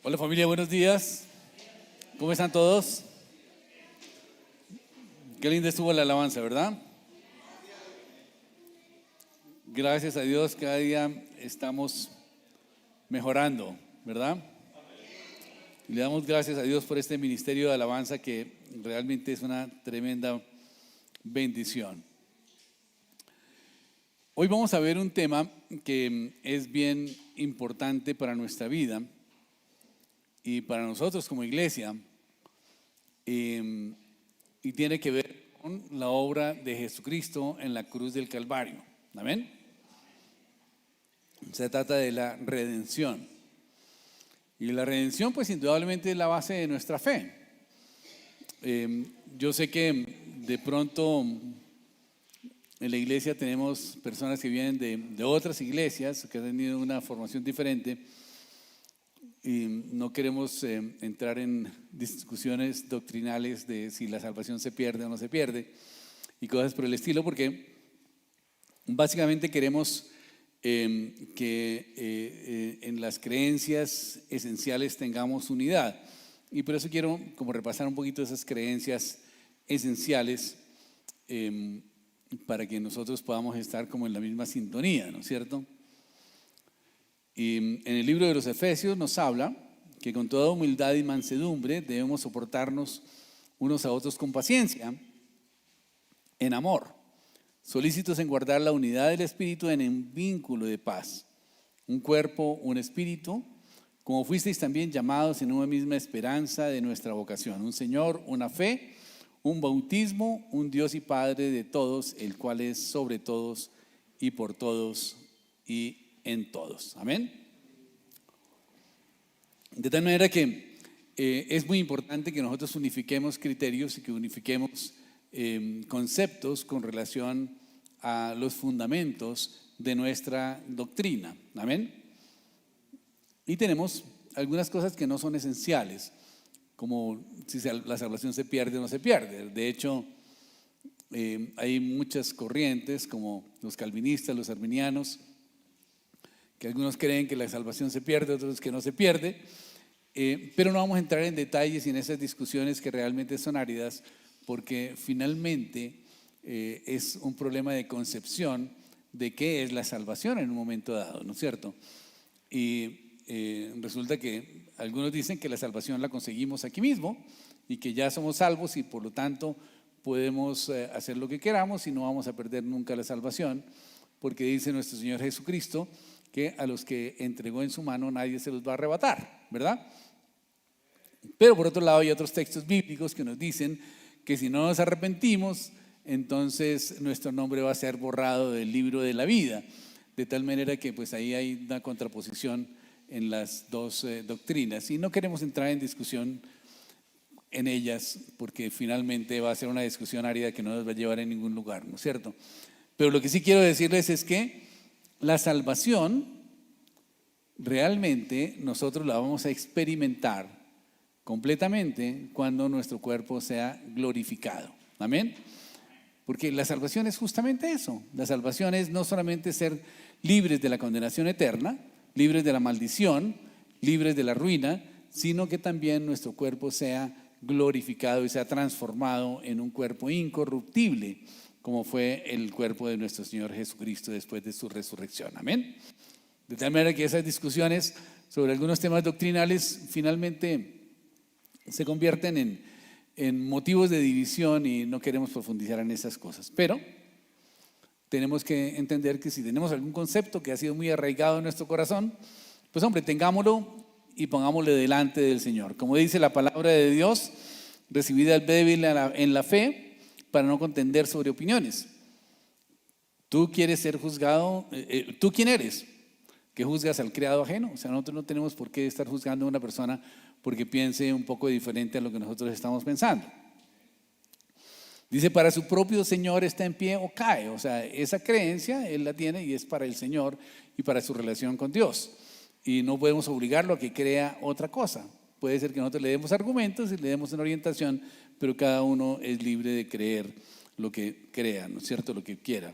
Hola familia, buenos días. ¿Cómo están todos? Qué linda estuvo la alabanza, ¿verdad? Gracias a Dios, cada día estamos mejorando, ¿verdad? Y le damos gracias a Dios por este ministerio de alabanza que realmente es una tremenda bendición. Hoy vamos a ver un tema que es bien importante para nuestra vida y para nosotros como iglesia, y tiene que ver con la obra de Jesucristo en la cruz del Calvario. ¿Amén? Se trata de la redención. Y la redención, pues indudablemente es la base de nuestra fe. Yo sé que de pronto en la iglesia tenemos personas que vienen de otras iglesias, que han tenido una formación diferente, y no queremos entrar en discusiones doctrinales de si la salvación se pierde o no se pierde y cosas por el estilo, porque básicamente queremos que en las creencias esenciales tengamos unidad, y por eso quiero como repasar un poquito esas creencias esenciales para que nosotros podamos estar como en la misma sintonía, ¿no es cierto? Y en el libro de los Efesios nos habla que con toda humildad y mansedumbre debemos soportarnos unos a otros con paciencia, en amor, solícitos en guardar la unidad del Espíritu en un vínculo de paz, un cuerpo, un espíritu, como fuisteis también llamados en una misma esperanza de nuestra vocación, un Señor, una fe, un bautismo, un Dios y Padre de todos, el cual es sobre todos y por todos y en todos. Amén. De tal manera que es muy importante que nosotros unifiquemos criterios y que unifiquemos conceptos con relación a los fundamentos de nuestra doctrina. Amén. Y tenemos algunas cosas que no son esenciales, como si la salvación se pierde o no se pierde. De hecho, hay muchas corrientes como los calvinistas, los arminianos, que algunos creen que la salvación se pierde, otros que no se pierde, pero no vamos a entrar en detalles y en esas discusiones que realmente son áridas, porque finalmente es un problema de concepción de qué es la salvación en un momento dado, ¿no es cierto? Y resulta que algunos dicen que la salvación la conseguimos aquí mismo y que ya somos salvos y por lo tanto podemos hacer lo que queramos y no vamos a perder nunca la salvación, porque dice nuestro Señor Jesucristo que a los que entregó en su mano nadie se los va a arrebatar, ¿verdad? Pero por otro lado hay otros textos bíblicos que nos dicen que si no nos arrepentimos, entonces nuestro nombre va a ser borrado del libro de la vida, de tal manera que pues ahí hay una contraposición en las dos doctrinas, y no queremos entrar en discusión en ellas porque finalmente va a ser una discusión árida que no nos va a llevar a ningún lugar, ¿no es cierto? Pero lo que sí quiero decirles es que la salvación realmente nosotros la vamos a experimentar completamente cuando nuestro cuerpo sea glorificado. Amén. Porque la salvación es justamente eso. La salvación es no solamente ser libres de la condenación eterna, libres de la maldición, libres de la ruina, sino que también nuestro cuerpo sea glorificado y sea transformado en un cuerpo incorruptible, como fue el cuerpo de nuestro Señor Jesucristo después de su resurrección. Amén. De tal manera que esas discusiones sobre algunos temas doctrinales finalmente se convierten en motivos de división y no queremos profundizar en esas cosas. Pero tenemos que entender que si tenemos algún concepto que ha sido muy arraigado en nuestro corazón, pues hombre, tengámoslo y pongámoslo delante del Señor. Como dice la palabra de Dios, recibid al débil en la fe, para no contender sobre opiniones. Tú quieres ser juzgado, ¿tú quién eres? ¿Que juzgas al criado ajeno? O sea, nosotros no tenemos por qué estar juzgando a una persona porque piense un poco diferente a lo que nosotros estamos pensando. Dice, para su propio Señor está en pie o cae. O sea, esa creencia Él la tiene y es para el Señor y para su relación con Dios. Y no podemos obligarlo a que crea otra cosa. Puede ser que nosotros le demos argumentos y le demos una orientación, pero cada uno es libre de creer lo que crea, ¿no es cierto? Lo que quiera.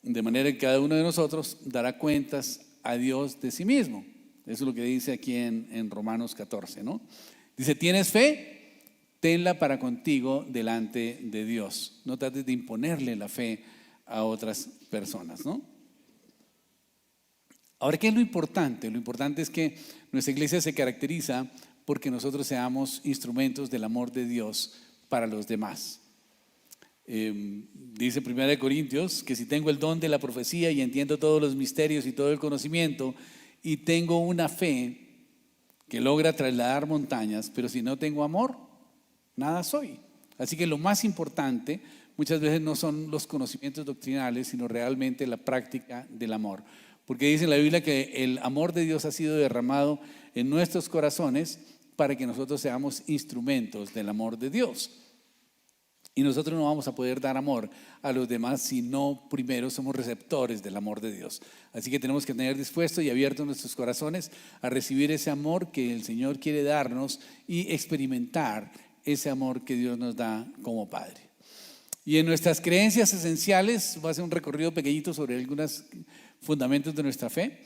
De manera que cada uno de nosotros dará cuentas a Dios de sí mismo. Eso es lo que dice aquí en Romanos 14, ¿no? Dice, ¿tienes fe? Tenla para contigo delante de Dios. No trates de imponerle la fe a otras personas, ¿no? Ahora, ¿qué es lo importante? Lo importante es que nuestra iglesia se caracteriza porque nosotros seamos instrumentos del amor de Dios para los demás. Dice 1 Corintios que si tengo el don de la profecía y entiendo todos los misterios y todo el conocimiento y tengo una fe que logra trasladar montañas, pero si no tengo amor, nada soy. Así que lo más importante muchas veces no son los conocimientos doctrinales, sino realmente la práctica del amor. Porque dice en la Biblia que el amor de Dios ha sido derramado en nuestros corazones para que nosotros seamos instrumentos del amor de Dios. Y nosotros no vamos a poder dar amor a los demás si no primero somos receptores del amor de Dios. Así que tenemos que tener dispuestos y abiertos nuestros corazones a recibir ese amor que el Señor quiere darnos y experimentar ese amor que Dios nos da como Padre. Y en nuestras creencias esenciales, voy a hacer un recorrido pequeñito sobre algunos fundamentos de nuestra fe.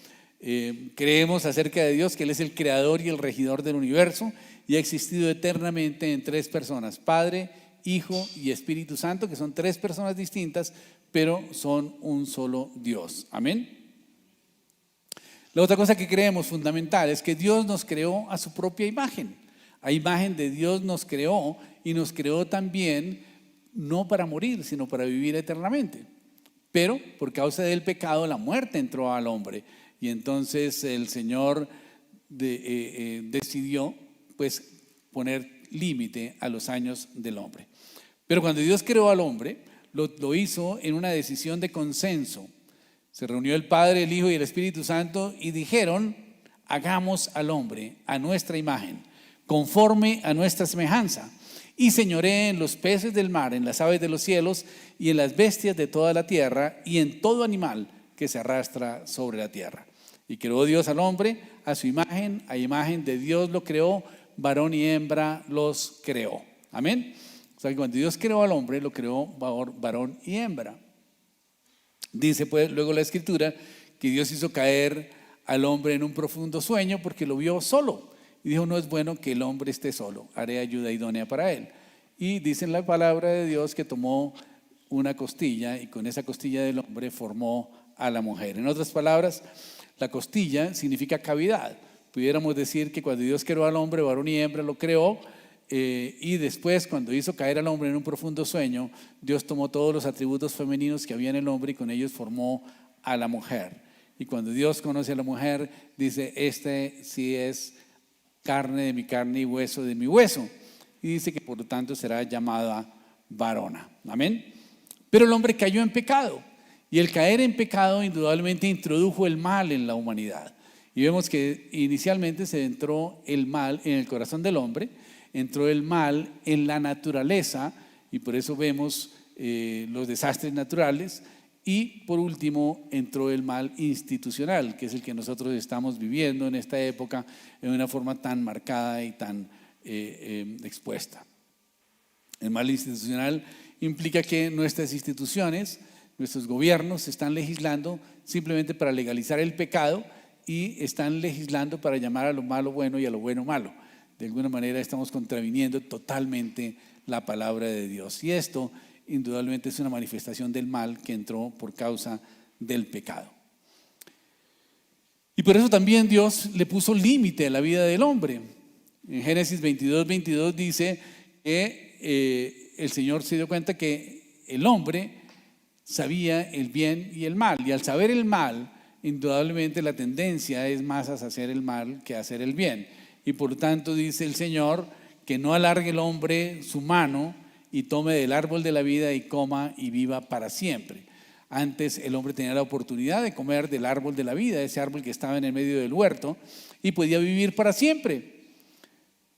Creemos acerca de Dios que Él es el creador y el regidor del universo y ha existido eternamente en tres personas: Padre, Hijo y Espíritu Santo, que son tres personas distintas, pero son un solo Dios. Amén. La otra cosa que creemos fundamental es que Dios nos creó a su propia imagen. A imagen de Dios nos creó y nos creó también no para morir, sino para vivir eternamente. Pero por causa del pecado la muerte entró al hombre y entonces el Señor decidió pues poner límite a los años del hombre. Pero cuando Dios creó al hombre, lo hizo en una decisión de consenso. Se reunió el Padre, el Hijo y el Espíritu Santo y dijeron: hagamos al hombre a nuestra imagen, conforme a nuestra semejanza, y señoree en los peces del mar, en las aves de los cielos y en las bestias de toda la tierra y en todo animal que se arrastra sobre la tierra. Y creó Dios al hombre a su imagen, a imagen de Dios lo creó, varón y hembra los creó. Amén. O sea que cuando Dios creó al hombre, lo creó varón y hembra. Dice pues luego la Escritura que Dios hizo caer al hombre en un profundo sueño porque lo vio solo. Y dijo: no es bueno que el hombre esté solo, haré ayuda idónea para él. Y dice en la palabra de Dios que tomó una costilla y con esa costilla del hombre formó a la mujer. En otras palabras, la costilla significa cavidad. Pudiéramos decir que cuando Dios creó al hombre, varón y hembra lo creó, y después cuando hizo caer al hombre en un profundo sueño, Dios tomó todos los atributos femeninos que había en el hombre y con ellos formó a la mujer. Y cuando Dios conoce a la mujer, dice: este sí es carne de mi carne y hueso de mi hueso. Y dice que por lo tanto será llamada varona. Amén. Pero el hombre cayó en pecado. Y el caer en pecado indudablemente introdujo el mal en la humanidad. Y vemos que inicialmente se entró el mal en el corazón del hombre, entró el mal en la naturaleza, y por eso vemos los desastres naturales. Y por último entró el mal institucional, que es el que nosotros estamos viviendo en esta época en una forma tan marcada y tan expuesta. El mal institucional implica que nuestras instituciones, nuestros gobiernos están legislando simplemente para legalizar el pecado y están legislando para llamar a lo malo bueno y a lo bueno malo. De alguna manera estamos contraviniendo totalmente la palabra de Dios. Y esto indudablemente es una manifestación del mal que entró por causa del pecado. Y por eso también Dios le puso límite a la vida del hombre. En Génesis 22 dice que el Señor se dio cuenta que el hombre sabía el bien y el mal. Y al saber el mal, indudablemente la tendencia es más a hacer el mal que a hacer el bien. Y por lo tanto dice el Señor que no alargue el hombre su mano y tome del árbol de la vida y coma y viva para siempre. Antes el hombre tenía la oportunidad de comer del árbol de la vida, ese árbol que estaba en el medio del huerto, y podía vivir para siempre.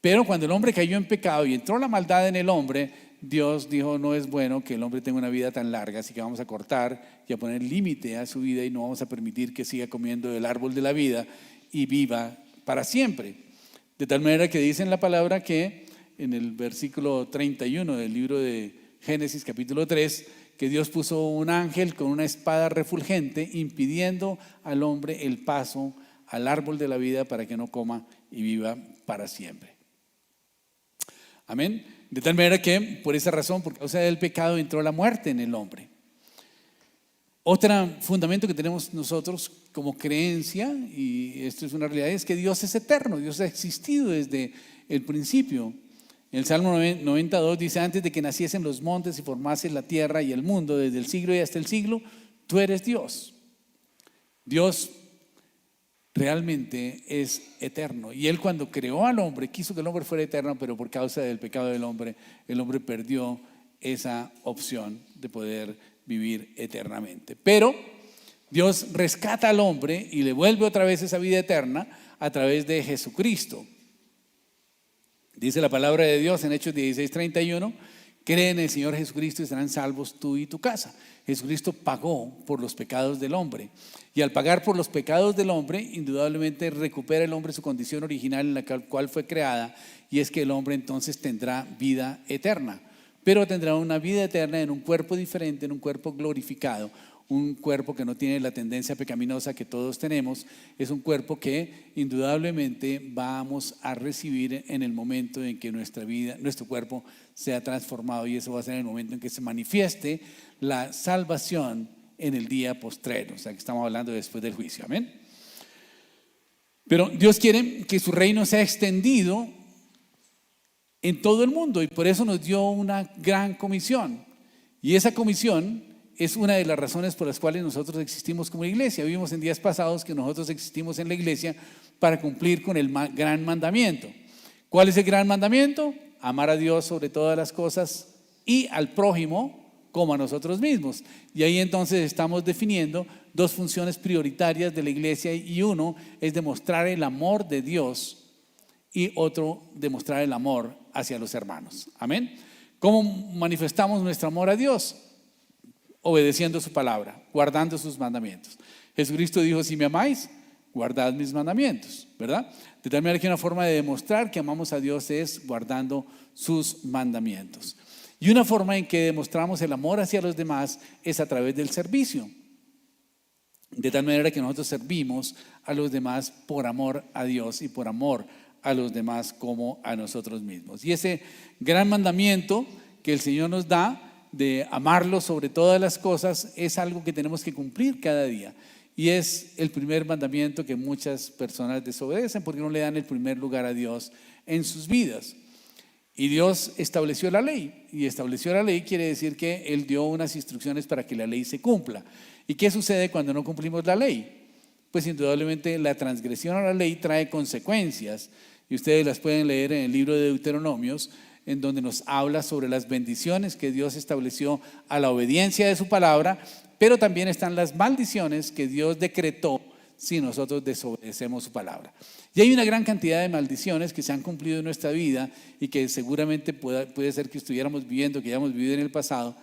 Pero cuando el hombre cayó en pecado y entró la maldad en el hombre, Dios dijo: no es bueno que el hombre tenga una vida tan larga, así que vamos a cortar y a poner límite a su vida y no vamos a permitir que siga comiendo del árbol de la vida y viva para siempre. De tal manera que dice en la palabra que en el versículo 31 del libro de Génesis capítulo 3, que Dios puso un ángel con una espada refulgente impidiendo al hombre el paso al árbol de la vida para que no coma y viva para siempre. Amén. De tal manera que por esa razón, por causa del pecado, entró la muerte en el hombre. Otro fundamento que tenemos nosotros como creencia, y esto es una realidad, es que Dios es eterno. Dios ha existido desde el principio. En el Salmo 92 dice: antes de que naciesen los montes y formases la tierra y el mundo, desde el siglo y hasta el siglo, tú eres Dios. Dios realmente es eterno. Y Él, cuando creó al hombre, quiso que el hombre fuera eterno, pero por causa del pecado del hombre, el hombre perdió esa opción de poder vivir eternamente. Pero Dios rescata al hombre y le vuelve otra vez esa vida eterna a través de Jesucristo. Dice la palabra de Dios en Hechos 16:31: cree en el Señor Jesucristo y serán salvos tú y tu casa. Jesucristo pagó por los pecados del hombre, y al pagar por los pecados del hombre, indudablemente recupera el hombre su condición original en la cual fue creada, y es que el hombre entonces tendrá vida eterna, pero tendrá una vida eterna en un cuerpo diferente, en un cuerpo glorificado, un cuerpo que no tiene la tendencia pecaminosa que todos tenemos. Es un cuerpo que indudablemente vamos a recibir en el momento en que nuestra vida, nuestro cuerpo sea transformado, y eso va a ser en el momento en que se manifieste la salvación en el día postrero, o sea que estamos hablando después del juicio. Amén. Pero Dios quiere que su reino sea extendido en todo el mundo, y por eso nos dio una gran comisión, y esa comisión es una de las razones por las cuales nosotros existimos como iglesia. Vimos en días pasados que nosotros existimos en la iglesia para cumplir con el gran mandamiento. ¿Cuál es el gran mandamiento? Amar a Dios sobre todas las cosas y al prójimo como a nosotros mismos. Y ahí entonces estamos definiendo dos funciones prioritarias de la iglesia, y uno es demostrar el amor de Dios y otro demostrar el amor hacia los hermanos. Amén. ¿Cómo manifestamos nuestro amor a Dios? Obedeciendo su palabra, guardando sus mandamientos. Jesucristo dijo: si me amáis, guardad mis mandamientos, ¿verdad? De tal manera que una forma de demostrar que amamos a Dios es guardando sus mandamientos. Y una forma en que demostramos el amor hacia los demás es a través del servicio. De tal manera que nosotros servimos a los demás por amor a Dios y por amor a los demás como a nosotros mismos. Y ese gran mandamiento que el Señor nos da de amarlo sobre todas las cosas es algo que tenemos que cumplir cada día, y es el primer mandamiento que muchas personas desobedecen porque no le dan el primer lugar a Dios en sus vidas. Y Dios estableció la ley, y estableció la ley quiere decir que Él dio unas instrucciones para que la ley se cumpla. ¿Y qué sucede cuando no cumplimos la ley? Pues indudablemente la transgresión a la ley trae consecuencias, y ustedes las pueden leer en el libro de Deuteronomios, en donde nos habla sobre las bendiciones que Dios estableció a la obediencia de su palabra, pero también están las maldiciones que Dios decretó si nosotros desobedecemos su palabra. Y hay una gran cantidad de maldiciones que se han cumplido en nuestra vida y que seguramente puede ser que estuviéramos viviendo, que hayamos vivido en el pasado,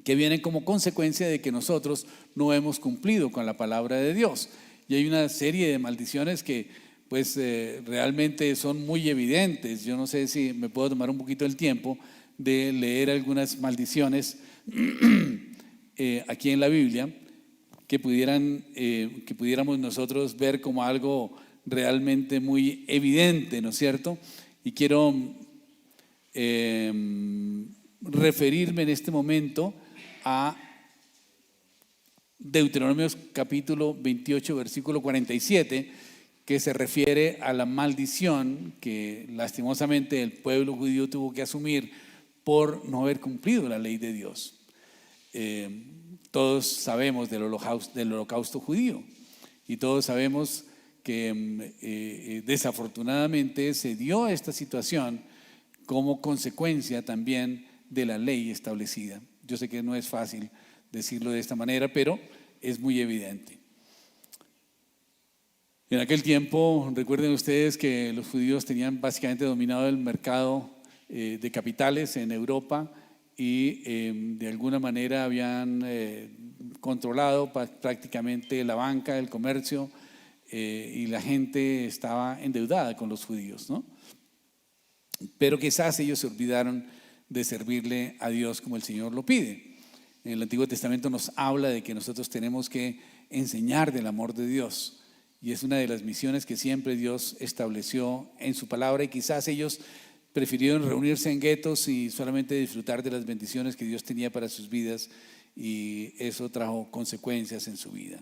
que vienen como consecuencia de que nosotros no hemos cumplido con la palabra de Dios. Y hay una serie de maldiciones que pues realmente son muy evidentes. Yo no sé si me puedo tomar un poquito el tiempo de leer algunas maldiciones aquí en la Biblia que pudiéramos nosotros ver como algo realmente muy evidente, ¿no es cierto? Y quiero referirme en este momento a Deuteronomios capítulo 28, versículo 47, que se refiere a la maldición que lastimosamente el pueblo judío tuvo que asumir por no haber cumplido la ley de Dios. Todos sabemos del holocausto judío, y todos sabemos que desafortunadamente se dio esta situación como consecuencia también de la ley establecida. Yo sé que no es fácil decirlo de esta manera, pero es muy evidente. En aquel tiempo, recuerden ustedes que los judíos tenían básicamente dominado el mercado de capitales en Europa, y de alguna manera habían controlado prácticamente la banca, el comercio, y la gente estaba endeudada con los judíos, ¿no? Pero quizás ellos se olvidaron de servirle a Dios como el Señor lo pide. En el Antiguo Testamento nos habla de que nosotros tenemos que enseñar del amor de Dios. Y es una de las misiones que siempre Dios estableció en su palabra, y quizás ellos prefirieron reunirse en guetos y solamente disfrutar de las bendiciones que Dios tenía para sus vidas, y eso trajo consecuencias en su vida.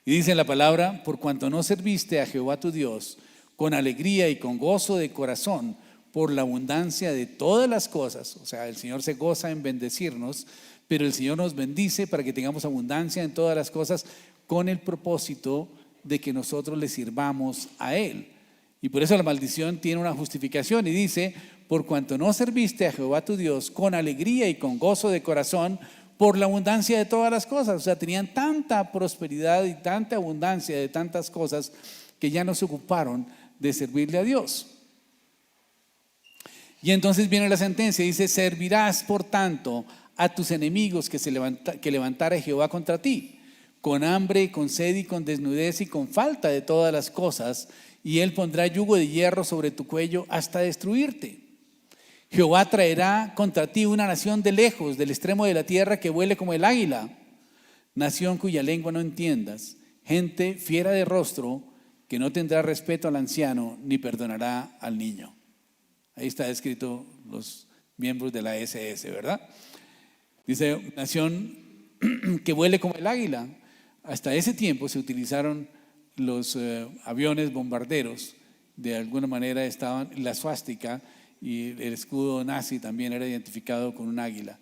Y dice en la palabra: por cuanto no serviste a Jehová tu Dios con alegría y con gozo de corazón por la abundancia de todas las cosas. O sea, el Señor se goza en bendecirnos, pero el Señor nos bendice para que tengamos abundancia en todas las cosas, con el propósito de que nosotros le sirvamos a Él. Y por eso la maldición tiene una justificación y dice: por cuanto no serviste a Jehová tu Dios con alegría y con gozo de corazón por la abundancia de todas las cosas. O sea, tenían tanta prosperidad y tanta abundancia de tantas cosas que ya no se ocuparon de servirle a Dios. Y entonces viene la sentencia, dice: servirás por tanto a tus enemigos que levantare Jehová contra ti, con hambre, con sed y con desnudez y con falta de todas las cosas, y él pondrá yugo de hierro sobre tu cuello hasta destruirte. Jehová traerá contra ti una nación de lejos, del extremo de la tierra, que vuele como el águila, nación cuya lengua no entiendas, gente fiera de rostro, que no tendrá respeto al anciano ni perdonará al niño. Ahí está escrito los miembros de la SS, ¿verdad? Dice: nación que vuele como el águila. Hasta ese tiempo se utilizaron los aviones bombarderos. De alguna manera estaban la suástica, y el escudo nazi también era identificado con un águila.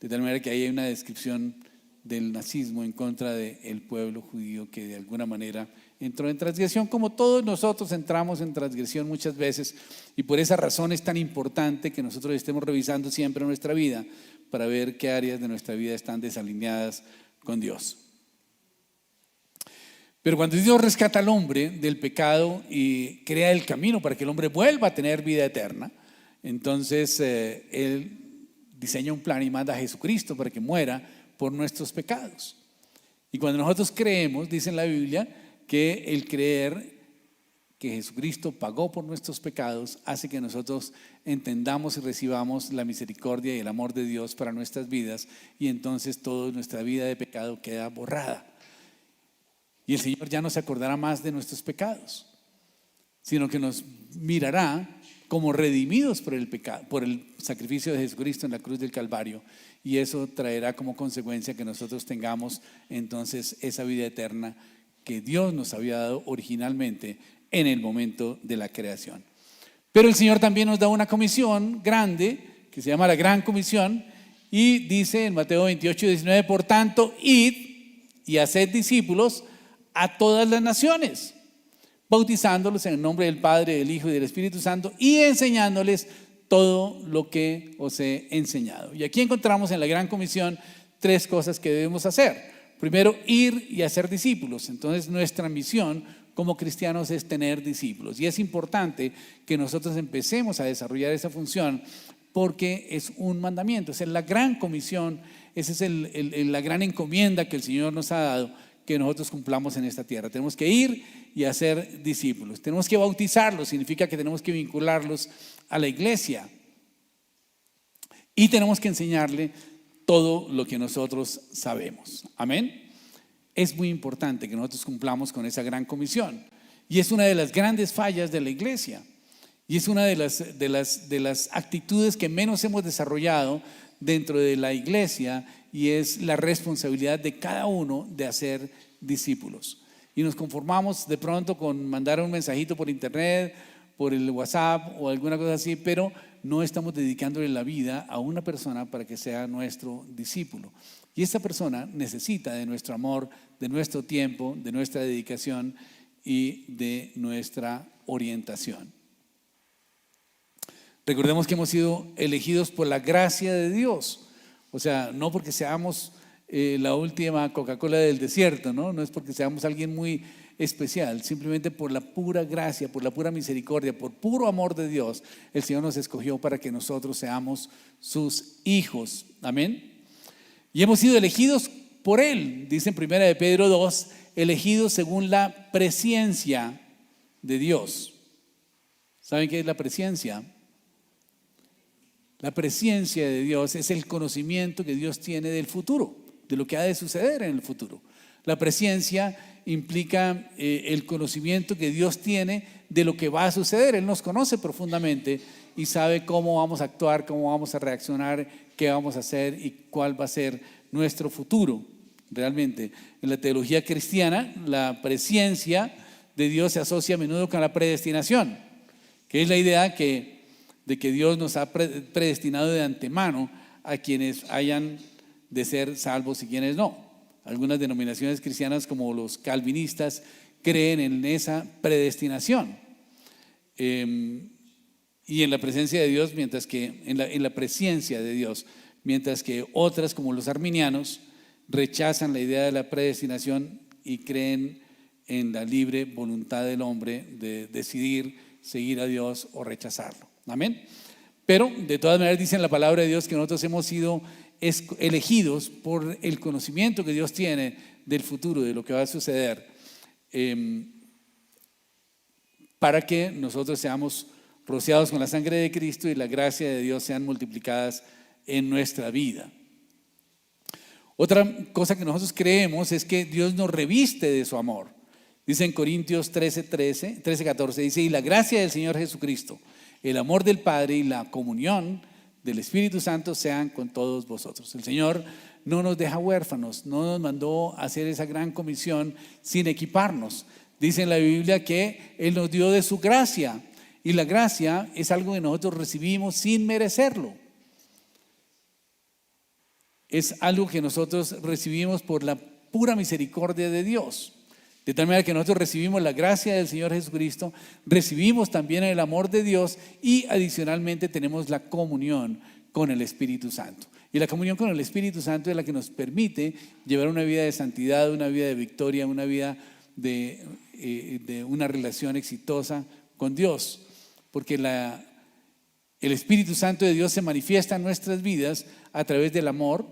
De tal manera que ahí hay una descripción del nazismo en contra del pueblo judío, que de alguna manera entró en transgresión, como todos nosotros entramos en transgresión muchas veces. Y por esa razón es tan importante que nosotros estemos revisando siempre nuestra vida para ver qué áreas de nuestra vida están desalineadas con Dios. Pero cuando Dios rescata al hombre del pecado y crea el camino para que el hombre vuelva a tener vida eterna, entonces Él diseña un plan y manda a Jesucristo para que muera por nuestros pecados. Y cuando nosotros creemos, dice en la Biblia, que el creer que Jesucristo pagó por nuestros pecados hace que nosotros entendamos y recibamos la misericordia y el amor de Dios para nuestras vidas, y entonces toda nuestra vida de pecado queda borrada. Y el Señor ya no se acordará más de nuestros pecados, sino que nos mirará como redimidos por el pecado, por el sacrificio de Jesucristo en la cruz del Calvario, y eso traerá como consecuencia que nosotros tengamos entonces esa vida eterna que Dios nos había dado originalmente en el momento de la creación. Pero el Señor también nos da una comisión grande que se llama la Gran Comisión, y dice en Mateo 28:19: por tanto, id y haced discípulos a todas las naciones, bautizándolos en el nombre del Padre, del Hijo y del Espíritu Santo, y enseñándoles todo lo que os he enseñado. Y aquí encontramos en la Gran Comisión 3 cosas que debemos hacer. Primero, ir y hacer discípulos. Entonces nuestra misión como cristianos es tener discípulos, y es importante que nosotros empecemos a desarrollar esa función, porque es un mandamiento, es la gran comisión, esa es la gran encomienda que el Señor nos ha dado, que nosotros cumplamos en esta tierra. Tenemos que ir y hacer discípulos, tenemos que bautizarlos, significa que tenemos que vincularlos a la iglesia, y tenemos que enseñarle todo lo que nosotros sabemos. Amén. Es muy importante que nosotros cumplamos con esa gran comisión, y es una de las grandes fallas de la iglesia, y es una de las actitudes que menos hemos desarrollado dentro de la iglesia, y es la responsabilidad de cada uno de hacer discípulos. Y nos conformamos de pronto con mandar un mensajito por internet, por el WhatsApp o alguna cosa así, pero no estamos dedicándole la vida a una persona para que sea nuestro discípulo. Y esta persona necesita de nuestro amor, de nuestro tiempo, de nuestra dedicación y de nuestra orientación. Recordemos que hemos sido elegidos por la gracia de Dios. O sea, no porque seamos la última Coca-Cola del desierto, no es porque seamos alguien muy especial, simplemente por la pura gracia, por la pura misericordia, por puro amor de Dios, el Señor nos escogió para que nosotros seamos sus hijos. Amén. Y hemos sido elegidos por Él, dice en 1 de Pedro 2, elegidos según la presciencia de Dios. ¿Saben qué es la presciencia? La presciencia de Dios es el conocimiento que Dios tiene del futuro, de lo que ha de suceder en el futuro. La presciencia implica el conocimiento que Dios tiene de lo que va a suceder. Él nos conoce profundamente y sabe cómo vamos a actuar, cómo vamos a reaccionar, qué vamos a hacer y cuál va a ser nuestro futuro. Realmente, en la teología cristiana, la presciencia de Dios se asocia a menudo con la predestinación, que es la idea de que Dios nos ha predestinado de antemano a quienes hayan de ser salvos y quienes no. Algunas denominaciones cristianas, como los calvinistas, creen en esa predestinación y en la presencia de Dios, mientras que en la presencia de Dios, mientras que otras, como los arminianos, rechazan la idea de la predestinación y creen en la libre voluntad del hombre de decidir seguir a Dios o rechazarlo. Amén. Pero de todas maneras dice en la palabra de Dios que nosotros hemos sido elegidos por el conocimiento que Dios tiene del futuro, de lo que va a suceder, para que nosotros seamos rociados con la sangre de Cristo y la gracia de Dios sean multiplicadas en nuestra vida. Otra cosa que nosotros creemos es que Dios nos reviste de su amor. Dice en Corintios 13:14, dice: y la gracia del Señor Jesucristo, el amor del Padre y la comunión del Espíritu Santo sean con todos vosotros. El Señor no nos deja huérfanos, no nos mandó a hacer esa gran comisión sin equiparnos. Dice en la Biblia que Él nos dio de su gracia, y la gracia es algo que nosotros recibimos sin merecerlo. Es algo que nosotros recibimos por la pura misericordia de Dios. De tal manera que nosotros recibimos la gracia del Señor Jesucristo, recibimos también el amor de Dios y adicionalmente tenemos la comunión con el Espíritu Santo. Y la comunión con el Espíritu Santo es la que nos permite llevar una vida de santidad, una vida de victoria, una vida de una relación exitosa con Dios. Porque el Espíritu Santo de Dios se manifiesta en nuestras vidas a través del amor,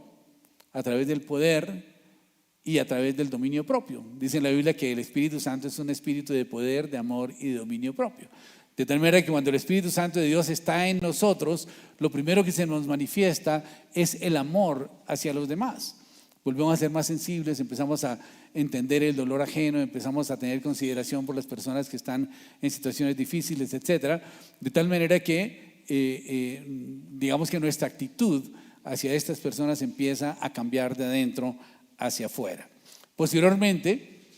a través del poder y a través del dominio propio. Dice en la Biblia que el Espíritu Santo es un espíritu de poder, de amor y de dominio propio. De tal manera que cuando el Espíritu Santo de Dios está en nosotros, lo primero que se nos manifiesta es el amor hacia los demás. Volvemos a ser más sensibles, empezamos a entender el dolor ajeno, empezamos a tener consideración por las personas que están en situaciones difíciles, etc. De tal manera que digamos que nuestra actitud hacia estas personas empieza a cambiar de adentro hacia afuera. Posteriormente,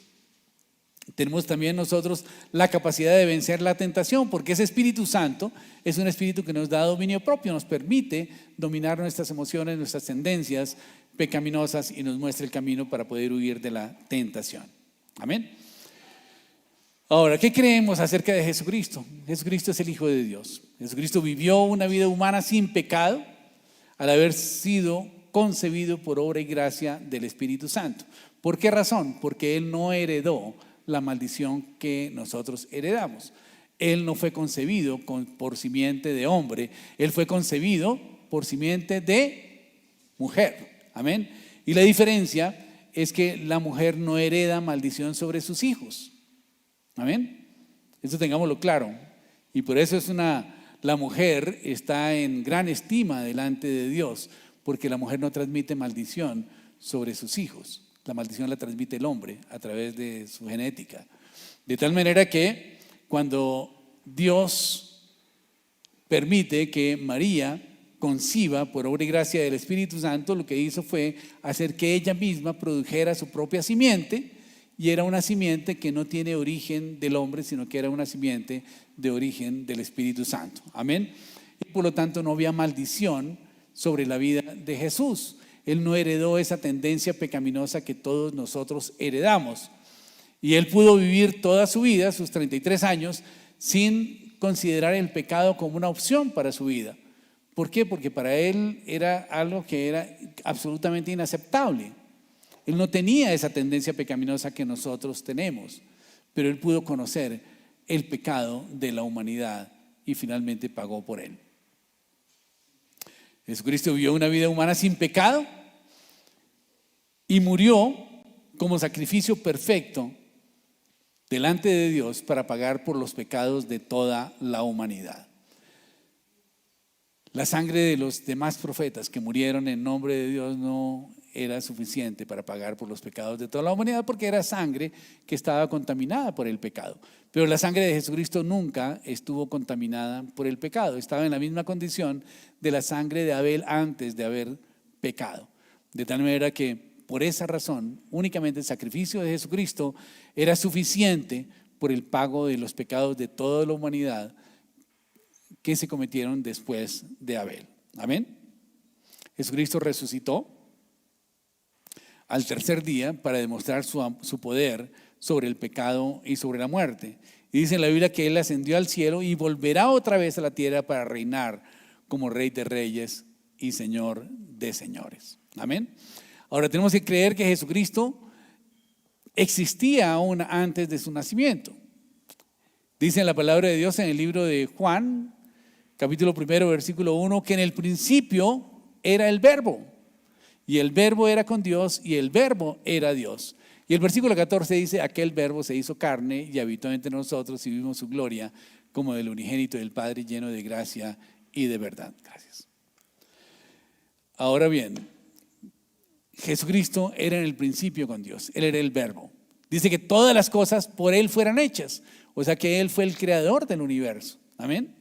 tenemos también nosotros la capacidad de vencer la tentación, porque ese Espíritu Santo es un espíritu que nos da dominio propio, nos permite dominar nuestras emociones, nuestras tendencias pecaminosas y nos muestra el camino para poder huir de la tentación. Amén. Ahora, ¿qué creemos acerca de Jesucristo? Jesucristo es el Hijo de Dios. Jesucristo vivió una vida humana sin pecado al haber sido concebido por obra y gracia del Espíritu Santo. ¿Por qué razón? Porque Él no heredó la maldición que nosotros heredamos. Él no fue concebido por simiente de hombre, Él fue concebido por simiente de mujer. Amén. Y la diferencia es que la mujer no hereda maldición sobre sus hijos. Amén. Eso tengámoslo claro. Y por eso la mujer está en gran estima delante de Dios, porque la mujer no transmite maldición sobre sus hijos. La maldición la transmite el hombre a través de su genética. De tal manera que cuando Dios permite que María conciba por obra y gracia del Espíritu Santo, lo que hizo fue hacer que ella misma produjera su propia simiente, y era una simiente que no tiene origen del hombre, sino que era una simiente de origen del Espíritu Santo. Amén. Y por lo tanto no había maldición sobre la vida de Jesús. Él no heredó esa tendencia pecaminosa que todos nosotros heredamos. Y Él pudo vivir toda su vida, sus 33 años, sin considerar el pecado como una opción para su vida. ¿Por qué? Porque para Él era algo que era absolutamente inaceptable. Él no tenía esa tendencia pecaminosa que nosotros tenemos, pero Él pudo conocer el pecado de la humanidad y finalmente pagó por él. Jesucristo vivió una vida humana sin pecado y murió como sacrificio perfecto delante de Dios para pagar por los pecados de toda la humanidad. La sangre de los demás profetas que murieron en nombre de Dios no era suficiente para pagar por los pecados de toda la humanidad, porque era sangre que estaba contaminada por el pecado. Pero la sangre de Jesucristo nunca estuvo contaminada por el pecado. Estaba en la misma condición de la sangre de Abel antes de haber pecado. De tal manera que por esa razón, únicamente el sacrificio de Jesucristo era suficiente por el pago de los pecados de toda la humanidad que se cometieron después de Abel. Amén. Jesucristo resucitó al tercer día para demostrar su poder sobre el pecado y sobre la muerte. Y dice en la Biblia que Él ascendió al cielo y volverá otra vez a la tierra para reinar como Rey de Reyes y Señor de Señores. Amén. Ahora tenemos que creer que Jesucristo existía aún antes de su nacimiento. Dice en la palabra de Dios en el libro de Juan, capítulo 1, versículo 1, que en el principio era el Verbo, y el Verbo era con Dios, y el Verbo era Dios. Y el versículo 14 dice: aquel Verbo se hizo carne y habitó entre nosotros, y vimos su gloria como del unigénito del Padre, lleno de gracia y de verdad. Gracias. Ahora bien, Jesucristo era en el principio con Dios. Él era el Verbo. Dice que todas las cosas por Él fueran hechas. O sea que Él fue el creador del universo. Amén.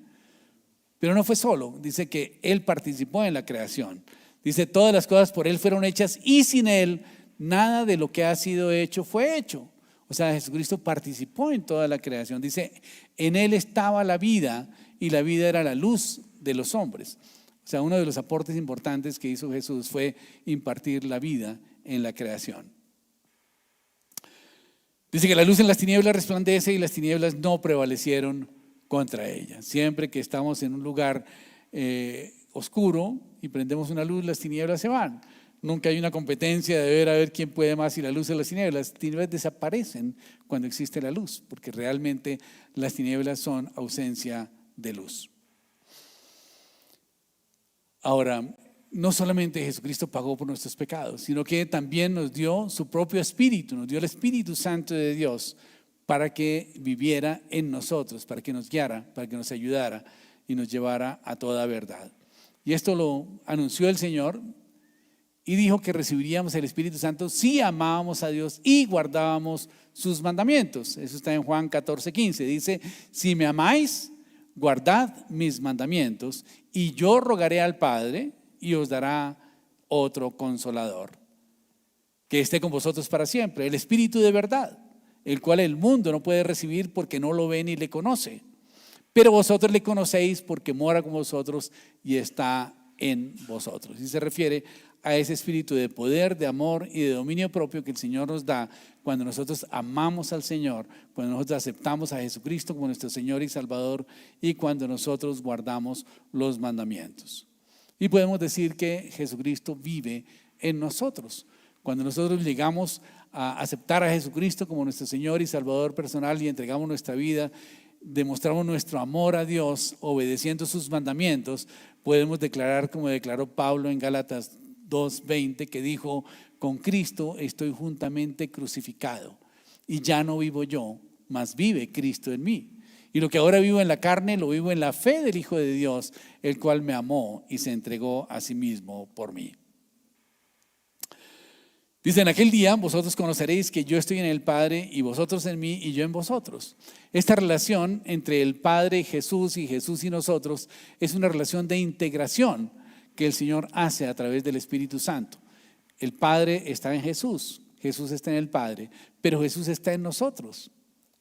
Pero no fue solo. Dice que Él participó en la creación. Dice: todas las cosas por Él fueron hechas, y sin Él nada de lo que ha sido hecho fue hecho. O sea, Jesucristo participó en toda la creación. Dice: en Él estaba la vida, y la vida era la luz de los hombres. O sea, uno de los aportes importantes que hizo Jesús fue impartir la vida en la creación. Dice que la luz en las tinieblas resplandece, y las tinieblas no prevalecieron contra ella. Siempre que estamos en un lugar oscuro y prendemos una luz, las tinieblas se van. Nunca hay una competencia de ver a ver quién puede más y la luz de las tinieblas. Las tinieblas desaparecen cuando existe la luz, porque realmente las tinieblas son ausencia de luz. Ahora, no solamente Jesucristo pagó por nuestros pecados, sino que también nos dio su propio Espíritu, nos dio el Espíritu Santo de Dios para que viviera en nosotros, para que nos guiara, para que nos ayudara y nos llevara a toda verdad. Y esto lo anunció el Señor y dijo que recibiríamos el Espíritu Santo si amábamos a Dios y guardábamos sus mandamientos. Eso está en Juan 14:15. Dice: si me amáis, guardad mis mandamientos, y yo rogaré al Padre y os dará otro consolador, que esté con vosotros para siempre, el Espíritu de verdad, el cual el mundo no puede recibir porque no lo ve ni le conoce. Pero vosotros le conocéis porque mora con vosotros y está en vosotros. Y se refiere a ese espíritu de poder, de amor y de dominio propio que el Señor nos da cuando nosotros amamos al Señor, cuando nosotros aceptamos a Jesucristo como nuestro Señor y Salvador, y cuando nosotros guardamos los mandamientos. Y podemos decir que Jesucristo vive en nosotros. Cuando nosotros llegamos a aceptar a Jesucristo como nuestro Señor y Salvador personal y entregamos nuestra vida, demostramos nuestro amor a Dios obedeciendo sus mandamientos, podemos declarar, como declaró Pablo en Gálatas 2:20, que dijo: con Cristo estoy juntamente crucificado, y ya no vivo yo, mas vive Cristo en mí. Y lo que ahora vivo en la carne, lo vivo en la fe del Hijo de Dios, el cual me amó y se entregó a sí mismo por mí. Dice: en aquel día vosotros conoceréis que yo estoy en el Padre, y vosotros en mí, y yo en vosotros. Esta relación entre el Padre, Jesús y nosotros es una relación de integración que el Señor hace a través del Espíritu Santo. El Padre está en Jesús, Jesús está en el Padre, pero Jesús está en nosotros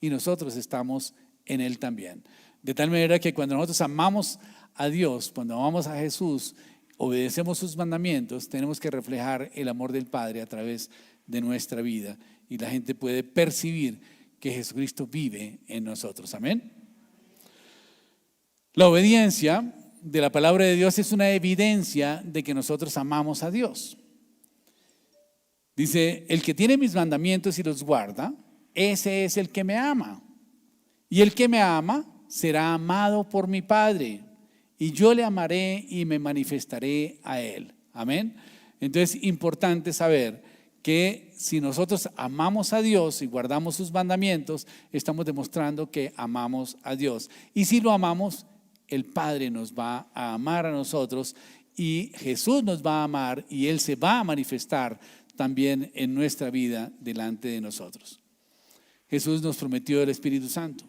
y nosotros estamos en Él también. De tal manera que cuando nosotros amamos a Dios, cuando amamos a Jesús, obedecemos sus mandamientos, tenemos que reflejar el amor del Padre a través de nuestra vida, y la gente puede percibir que Jesucristo vive en nosotros. Amén. La obediencia de la palabra de Dios es una evidencia de que nosotros amamos a Dios. Dice: el que tiene mis mandamientos y los guarda, ese es el que me ama. Y el que me ama será amado por mi Padre, y yo le amaré y me manifestaré a él. Amén. Entonces, importante saber que si nosotros amamos a Dios y guardamos sus mandamientos, estamos demostrando que amamos a Dios. Y si lo amamos, el Padre nos va a amar a nosotros y Jesús nos va a amar y Él se va a manifestar también en nuestra vida delante de nosotros. Jesús nos prometió el Espíritu Santo.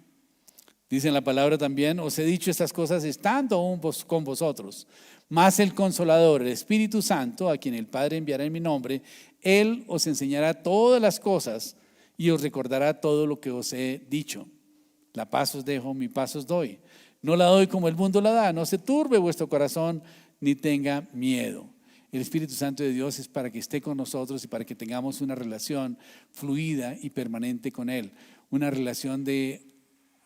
Dice en la palabra también: os he dicho estas cosas estando aún con vosotros. Mas el Consolador, el Espíritu Santo, a quien el Padre enviará en mi nombre, Él os enseñará todas las cosas y os recordará todo lo que os he dicho. La paz os dejo, mi paz os doy. No la doy como el mundo la da. No se turbe vuestro corazón ni tenga miedo. El Espíritu Santo de Dios es para que esté con nosotros y para que tengamos una relación fluida y permanente con Él. Una relación de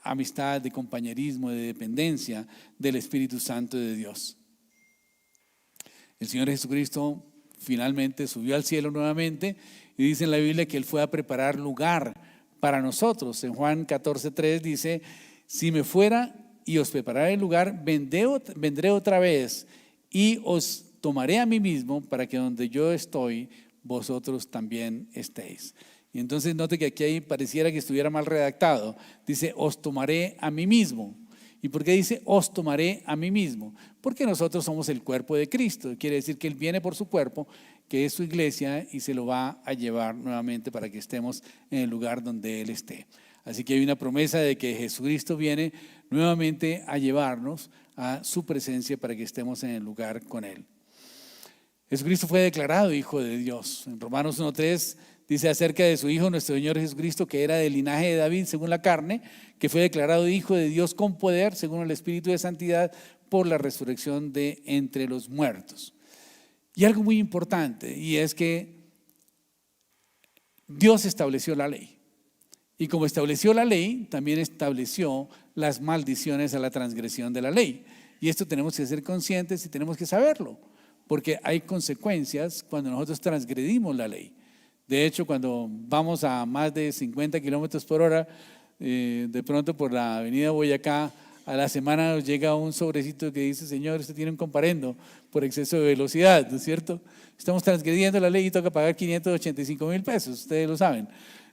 amistad, de compañerismo, de dependencia del Espíritu Santo de Dios. El Señor Jesucristo finalmente subió al cielo nuevamente y dice en la Biblia que Él fue a preparar lugar para nosotros. En Juan 14:3 dice: si me fuera y os preparara el lugar, vendré otra vez y os tomaré a mí mismo, para que donde yo estoy, vosotros también estéis. Y entonces note que aquí pareciera que estuviera mal redactado. Dice: os tomaré a mí mismo. ¿Y por qué dice os tomaré a mí mismo? Porque nosotros somos el cuerpo de Cristo. Quiere decir que Él viene por su cuerpo, que es su iglesia, y se lo va a llevar nuevamente para que estemos en el lugar donde Él esté. Así que hay una promesa de que Jesucristo viene nuevamente a llevarnos a su presencia para que estemos en el lugar con Él. Jesucristo fue declarado Hijo de Dios. En Romanos 1:3 dice acerca de su Hijo, nuestro Señor Jesucristo, que era del linaje de David según la carne, que fue declarado Hijo de Dios con poder, según el Espíritu de Santidad, por la resurrección de entre los muertos. Y algo muy importante, y es que Dios estableció la ley. Y como estableció la ley, también estableció las maldiciones a la transgresión de la ley. Y esto tenemos que ser conscientes y tenemos que saberlo, porque hay consecuencias cuando nosotros transgredimos la ley. De hecho, cuando vamos a más de 50 kilómetros por hora, de pronto por la avenida Boyacá, a la semana nos llega un sobrecito que dice: señor, usted tiene un comparendo por exceso de velocidad, ¿no es cierto? Estamos transgrediendo la ley y toca pagar 585,000 pesos, ustedes lo saben.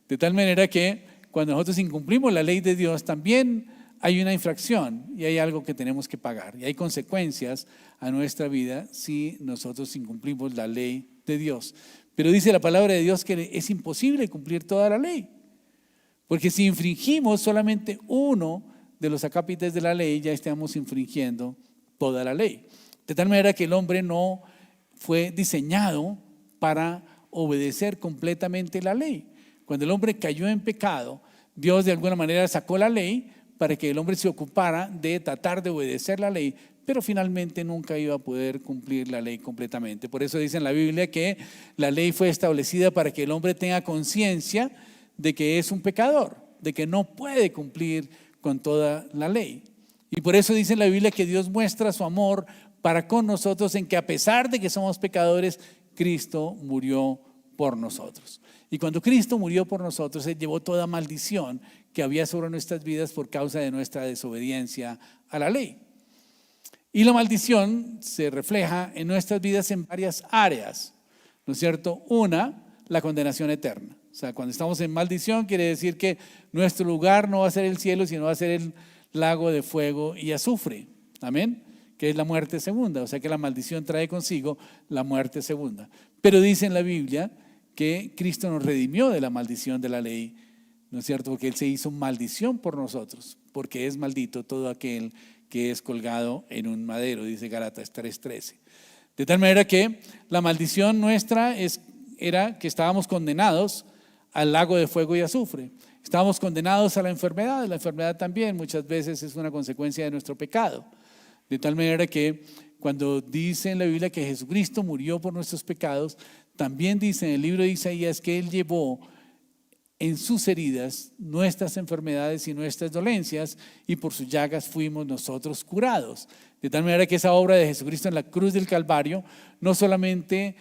De tal manera que cuando nosotros incumplimos la ley de Dios, también hay una infracción y hay algo que tenemos que pagar. Y hay consecuencias a nuestra vida si nosotros incumplimos la ley de Dios. Pero dice la palabra de Dios que es imposible cumplir toda la ley. Porque si infringimos solamente uno de los acápites de la ley, ya estamos infringiendo toda la ley. De tal manera que el hombre no fue diseñado para obedecer completamente la ley. Cuando el hombre cayó en pecado, Dios de alguna manera sacó la ley para que el hombre se ocupara de tratar de obedecer la ley, pero finalmente nunca iba a poder cumplir la ley completamente. Por eso dice en la Biblia que la ley fue establecida para que el hombre tenga conciencia de que es un pecador, de que no puede cumplir con toda la ley. Y por eso dice en la Biblia que Dios muestra su amor para con nosotros en que a pesar de que somos pecadores, Cristo murió por nosotros. Y cuando Cristo murió por nosotros, Él llevó toda maldición que había sobre nuestras vidas por causa de nuestra desobediencia a la ley. Y la maldición se refleja en nuestras vidas en varias áreas, ¿no es cierto? Una, la condenación eterna. O sea, cuando estamos en maldición quiere decir que nuestro lugar no va a ser el cielo, sino va a ser el lago de fuego y azufre. Amén. Que es la muerte segunda. O sea que la maldición trae consigo la muerte segunda. Pero dice en la Biblia que Cristo nos redimió de la maldición de la ley, ¿no es cierto? Porque Él se hizo maldición por nosotros, porque es maldito todo aquel que es colgado en un madero, dice Gálatas 3:13. De tal manera que la maldición nuestra era que estábamos condenados al lago de fuego y azufre. Estábamos condenados a la enfermedad también muchas veces es una consecuencia de nuestro pecado. De tal manera que cuando dice en la Biblia que Jesucristo murió por nuestros pecados, también dice en el libro de Isaías que Él llevó en sus heridas nuestras enfermedades y nuestras dolencias, y por sus llagas fuimos nosotros curados. De tal manera que esa obra de Jesucristo en la cruz del Calvario no solamente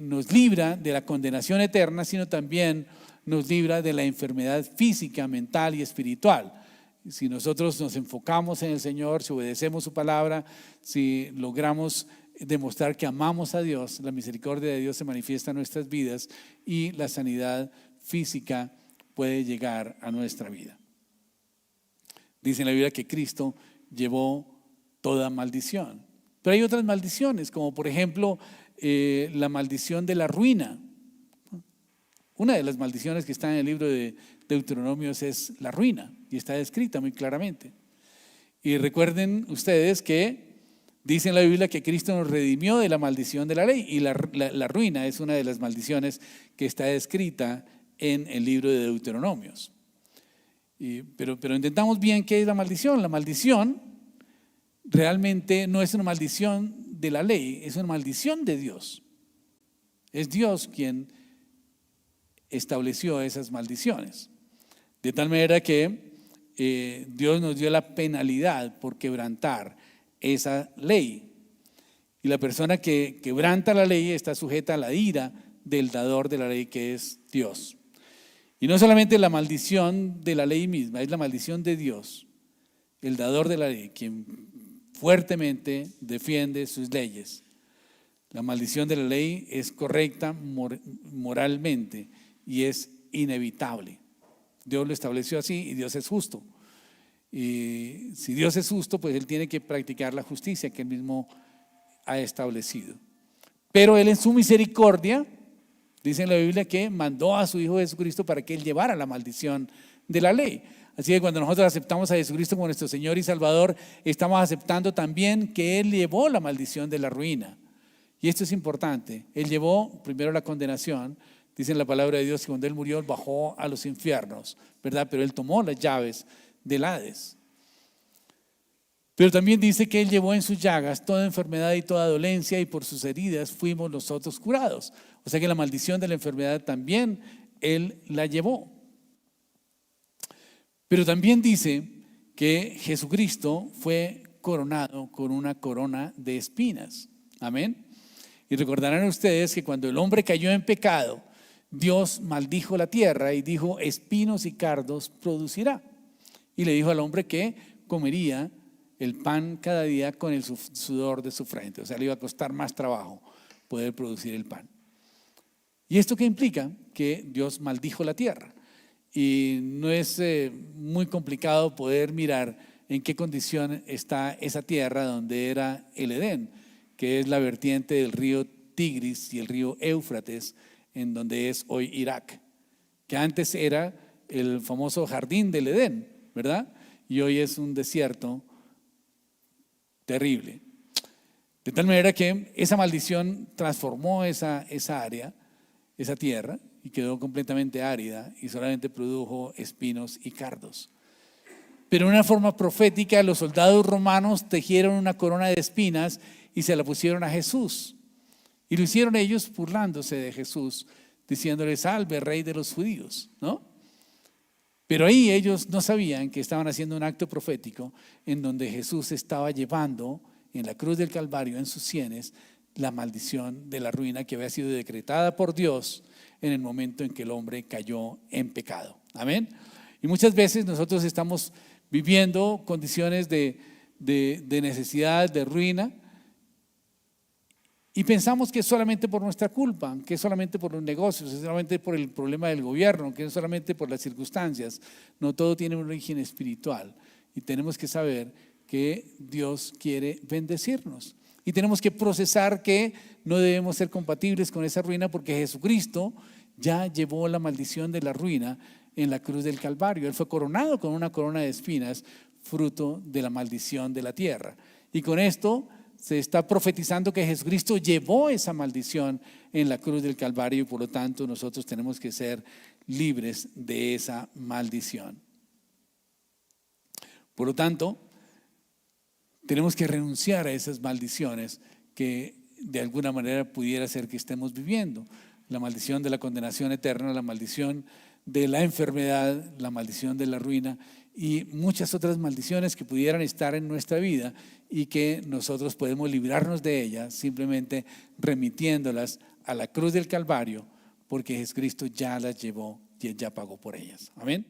nos libra de la condenación eterna, sino también nos libra de la enfermedad física, mental y espiritual. Si nosotros nos enfocamos en el Señor, si obedecemos su palabra, si logramos demostrar que amamos a Dios, la misericordia de Dios se manifiesta en nuestras vidas y la sanidad física puede llegar a nuestra vida. Dice en la Biblia que Cristo llevó toda maldición. Pero hay otras maldiciones, como por ejemplo la maldición de la ruina. Una de las maldiciones que está en el libro de Deuteronomios es la ruina, y está descrita muy claramente. Y recuerden ustedes que dice en la Biblia que Cristo nos redimió de la maldición de la ley, y la ruina es una de las maldiciones que está descrita en el libro de Deuteronomios. Pero entendamos bien qué es la maldición. La maldición realmente no es una maldición de la ley, es una maldición de Dios. Es Dios quien estableció esas maldiciones. De tal manera que Dios nos dio la penalidad por quebrantar esa ley. Y la persona que quebranta la ley está sujeta a la ira del dador de la ley, que es Dios. Y no solamente la maldición de la ley misma, es la maldición de Dios, el dador de la ley, quien fuertemente defiende sus leyes. La maldición de la ley es correcta moralmente y es inevitable. Dios lo estableció así y Dios es justo. Y si Dios es justo, pues Él tiene que practicar la justicia que Él mismo ha establecido. Pero Él en su misericordia, dice en la Biblia, que mandó a su Hijo Jesucristo para que Él llevara la maldición de la ley. Así que cuando nosotros aceptamos a Jesucristo como nuestro Señor y Salvador, estamos aceptando también que Él llevó la maldición de la ruina. Y esto es importante. Él llevó primero la condenación. Dice en la palabra de Dios que cuando Él murió, Él bajó a los infiernos, ¿verdad? Pero Él tomó las llaves del Hades. Pero también dice que Él llevó en sus llagas toda enfermedad y toda dolencia, y por sus heridas fuimos nosotros curados. O sea que la maldición de la enfermedad también Él la llevó. Pero también dice que Jesucristo fue coronado con una corona de espinas. Amén. Y recordarán ustedes que cuando el hombre cayó en pecado, Dios maldijo la tierra y dijo: espinos y cardos producirá. Y le dijo al hombre que comería el pan cada día con el sudor de su frente. O sea, le iba a costar más trabajo poder producir el pan. ¿Y esto qué implica? Que Dios maldijo la tierra. Y no es muy complicado poder mirar en qué condición está esa tierra donde era el Edén, que es la vertiente del río Tigris y el río Éufrates, en donde es hoy Irak, que antes era el famoso jardín del Edén, ¿verdad? Y hoy es un desierto terrible. De tal manera que esa maldición transformó esa área, esa tierra, y quedó completamente árida y solamente produjo espinos y cardos. Pero de una forma profética, los soldados romanos tejieron una corona de espinas y se la pusieron a Jesús. Y lo hicieron ellos burlándose de Jesús, diciéndole: salve, rey de los judíos, ¿no? Pero ahí ellos no sabían que estaban haciendo un acto profético en donde Jesús estaba llevando en la cruz del Calvario, en sus sienes, la maldición de la ruina que había sido decretada por Dios en el momento en que el hombre cayó en pecado. Amén. Y muchas veces nosotros estamos viviendo condiciones de necesidad, de ruina, y pensamos que es solamente por nuestra culpa, que es solamente por los negocios, es solamente por el problema del gobierno, que es solamente por las circunstancias. No, todo tiene un origen espiritual y tenemos que saber que Dios quiere bendecirnos. Y tenemos que procesar que no debemos ser compatibles con esa ruina, porque Jesucristo ya llevó la maldición de la ruina en la cruz del Calvario. Él fue coronado con una corona de espinas, fruto de la maldición de la tierra. Y con esto se está profetizando que Jesucristo llevó esa maldición en la cruz del Calvario, y por lo tanto nosotros tenemos que ser libres de esa maldición. Por lo tanto, tenemos que renunciar a esas maldiciones que de alguna manera pudiera ser que estemos viviendo. La maldición de la condenación eterna, la maldición de la enfermedad, la maldición de la ruina y muchas otras maldiciones que pudieran estar en nuestra vida y que nosotros podemos librarnos de ellas simplemente remitiéndolas a la cruz del Calvario, porque Jesucristo ya las llevó y Él ya pagó por ellas. Amén.